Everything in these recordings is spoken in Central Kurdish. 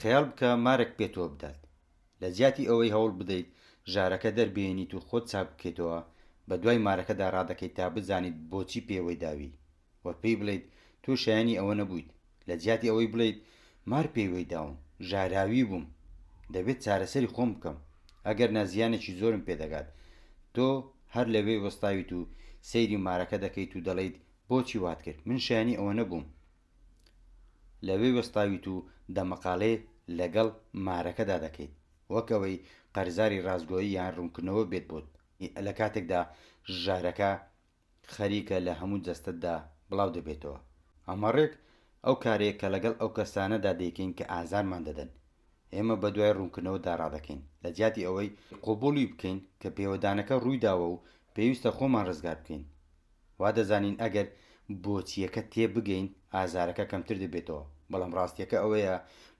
خەیاڵ بکە مارێک پێتەوە بدات، لە جیاتی ئەوەی هەوڵ بدەیت ژارەکە دەربێنیت و خۆت چاک بکەیتەوە، بە دوای مارەکەدا ڕادەکەیت تا بزانیت بۆچی پێوەی داوی، وە پێی بڵێیت تۆ شایەنی ئەوە نەبوویت، لە جیاتی ئەوەی بڵێیت مار پێوەی داوم، ژاراوی بووم، دەبێت چارەسەری خۆم بکەم، ئەگەر نازیانێکی زۆرم پێدەگات، تۆ هەر لەوێ وەستاویت و سەیری مارەکە دەکەیت و دەڵێیت بۆچی وات کرد، من شایەنی ئەوە نەبووم، لەوێ وەستاویت و دەمەقاڵێ لەگەڵ مارەکەدا دەکەیت، وەک ئەوەی قەرزاری ڕازگۆیی یان ڕوونکردنەوە بێت بۆت، لە کاتێکدا ژارەکە خەریکە لە هەموو جەستتدا بڵاو دەبێتەوە. ئەمەڕێک ئەو کارەیە کە لەگەڵ ئەو کەسانەدا دەیکەین کە ئازارمان دەدەن، ئێمە بە دوای ڕوونکردنەوەدا ڕادەکەین، لە جیاتی ئەوەی قۆبوڵی بکەین کە پێوەدانەکە ڕوویداوە و پێویستە خۆمان ڕزگار بکەین، وا دەزانین ئەگەر بۆچیەکە تێبگەین ئازارەکە کەمتر دەبێتەوە، بەڵام ڕاستیەکە ئەوەیە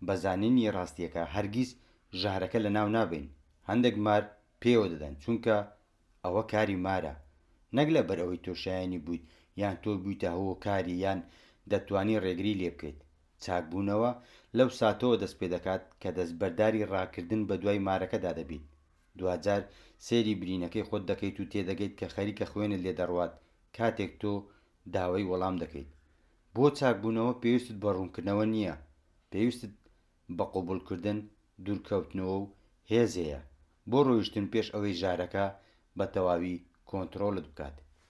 بەزانینی ڕاستیەکە هەرگیز ژارەکە لە ناو نابین، هەندێک مار پێوە دەدەن چونکە ئەوە کاری مارە، نەک لە بەر ئەوەی تۆ شایەنی بوویت یان تۆ بوویتە هۆکاری یان دەتوانی ڕێگری لێ بکەیت. چاکبوونەوە لەو ساتەوە دەست پێ دەکات کە دەستبەرداری ڕاکردن بە دوای مارەکەدا دەبیت، دوجار سێری برینەکەی خۆت دەکەیت و تێدەگەیت کە خەریکە خوێنت لێ دەڕوات کاتێک تۆ داوای وەڵام دەکەیت. بۆ چاکبوونەوە پێویستت بە ڕوونکردنەوە نییە، پێویستت بە قۆبوڵکردن، دوورکەوتنەوە و هێزەیە بۆ ڕۆیشتن پێش ئەوەی ژارەکە بە تەواوی کۆنتڕۆلت بکات.